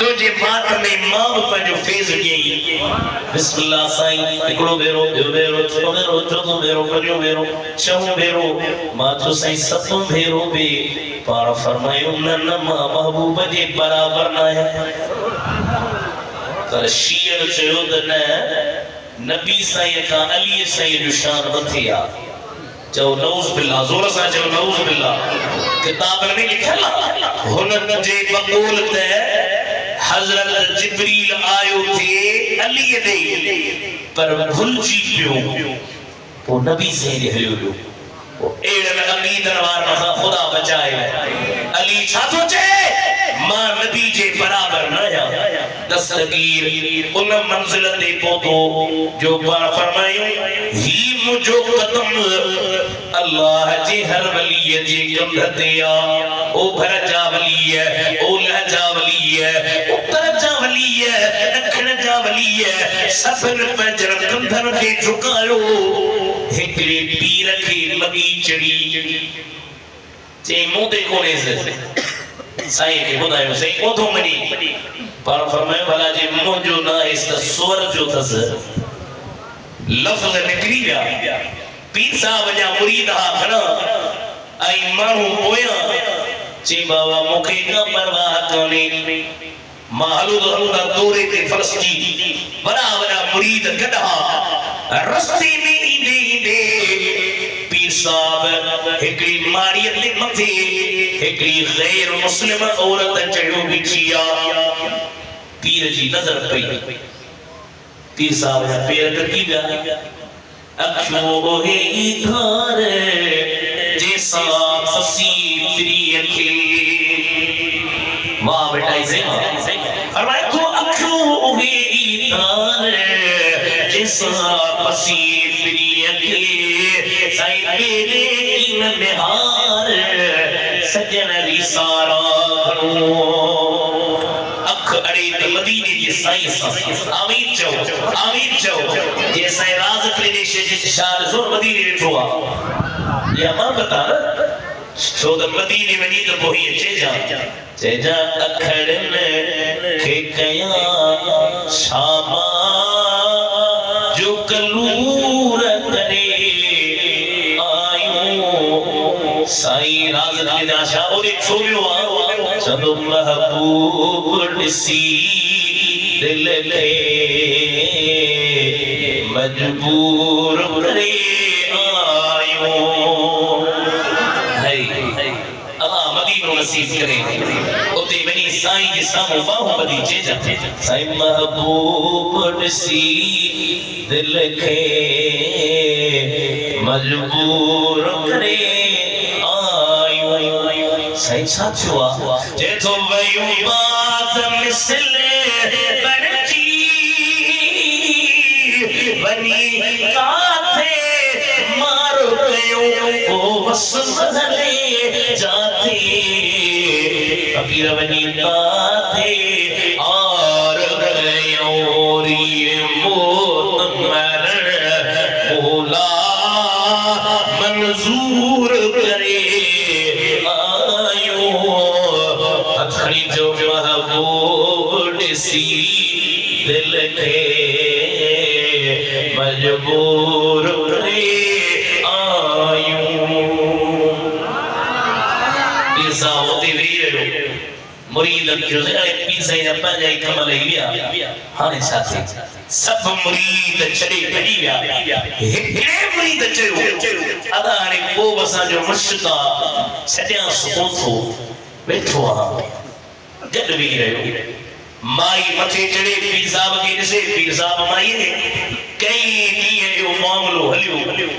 तुझे बात में मां पंहिंजो फेज़ ॾियई बिस्मिल्लाह साईं हिकिड़ो भेरो ॿियो भेरो टियों भेरो चोथों भेरो पंजो भेरो छहों भेरो मां चयो साईं सतों भेरो बि पाण फरमायो न न मां महबूब जे बराबर न आहे पर शीर चयो त न नबी साईं खां अली साईं जो शान मथे आहे चओ नऊज़ बिल्लाह ज़ोर सां चओ नऊज़ बिल्लाह किताब में लिखियल हुन जे बक़ौल त हज़रत जिब्रील आयो थे अली दे पर भुलजी पियो वो नबी से हलियो पियो वो एड़न अमीदन वार खां खुदा बचाए अली छा थो चए मां नबी जे बराबर न आहियां दस्तगीर उन मंजिल ते पहुतो जो पाण फरमायो ही मुझो कदम अल्लाह जे हर वली जे कंध ते आ ओ भरजा वली है ओ लहजा वली है उत्तर जा वली है दक्षिण जा वली है सफर पंजर कंधन के झुकायो हिकड़े पीर के लगी चढ़ी जे मोदे कोने से साईं के बुधायो साईं कोथो मनी पर फरमायो भला जे मुंहिंजो न इस स्वर जो थस लफ्ज़ निकरी विया पीर साहब जा मुरीद हा घणा ऐं माण्हू पोयां चे बाबा मूंखे का परवाह कोन्हे मां हलूदा दौरे ते फलस्तीन वॾा वॾा मुरीद गॾा रस्ते में ईंदे ईंदे पीर साहब हिकिड़ी माड़ीअ ते मथे हिकिड़ी गैर मुस्लिम औरत चढ़ियो बीठी आहे पीर जी नज़र पई पीर साहब जा पेर कटी विया अखियों हे धार जैसा फसी प्रिय के वाह बेटा इसे फरमाया तो अखियों हे धार जैसा फसी प्रिय के साईं मेरे इन निहार सजन री सारा अख अड़े ते मदीने जे साईं आमीन चओ ये साईं राज प्रदेश जे शार जोर मदीने वेठो आ या मां बता छो त मदीने वञी त पोइ चइजा अखड़न खे कया शामा जो कलूर करे आयो साईं राज प्रदेश आशा और छो वियो आ चलो महबूब ॾिसी दिल खे मजबूर करे आयो है अल्लाह मदीनो नसीब करे उते वनी साईं जे साम्हूं बाहूं ॿधी चइजा साईं महबूब ॾिसी दिल खे मजबूर करे आयो साईं छा थियो आहे जेथो वयूं बात मिसले बनी काथे मारो गयो ओ बस बदले जाते फकीर बनी काथे और गयो ये मौत मरण मौला मंजूर करे आयो हथड़ी जो महबूब ॾिसी दिल खे मजबूर करे आयूं पीसा होती वीर मुरीद जो पीर साईं जा पंहिंजा ई कम लही विया हाणे छा थिए सब मुरीद छॾे भॼी विया हिकिड़े मुरीद चयो अदा हाणे पोइ असांजो मुर्शिद छॾियां सोथो वेठो आहे गॾु वेही रहियो माई मथे चढ़े पीर साहब खे ॾिसे पीर साहब माई कई ॾींहं जो मामलो हलियो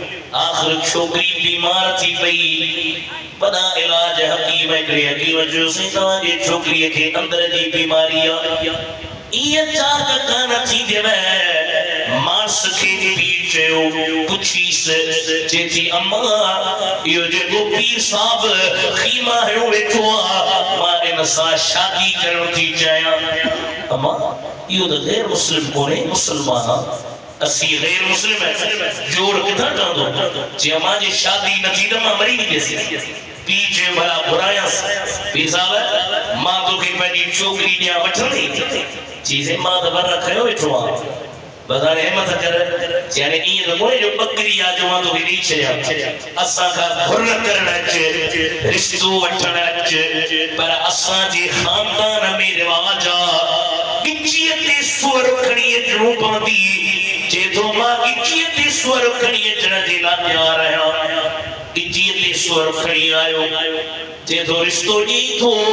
आख़िर छोकिरी बीमार थी पई वॾा इलाज हकीम हकीम चयोसीं तव्हांजे छोकिरीअ खे अंदर जी बीमारी आहे ईअं चाक कान थींदव मास खे पीर चयो पुछीसि चए थी अम्मा इहो जेको पीर साहब खीमा हयो वेठो आहे मां इन सां शादी करण थी चाहियां अम्मा इहो त गैर मुस्लिम कोन्हे मुसलमान आहे असी गैर मुस्लिम है जोड़ किथां ठहंदो जे मां जी शादी न थी त मां मरी वेंदसि पीछे भला बुराया पी साहब मां तो के पंहिंजी छोकरी ॾियां वठंदी चीज़े मां त वर खयो वेठो आहे बदाने हिम्मत कर यानी ईअं त कोन्हे जो बकरी आहे जो मां तोखे ॾेई छॾियां असां खां घुर करण अच रिश्तो वठण अच पर असांजे ख़ानदान में रिवाज आहे गिचीअ ते सुअर खणी अचणो पवंदी चए थो मां गिचीअ ते सुअर खणी अचण जे लाइ तयारु आहियां गिचीअ ते सुअर खणी आयो चए थो रिश्तो ॾेई थो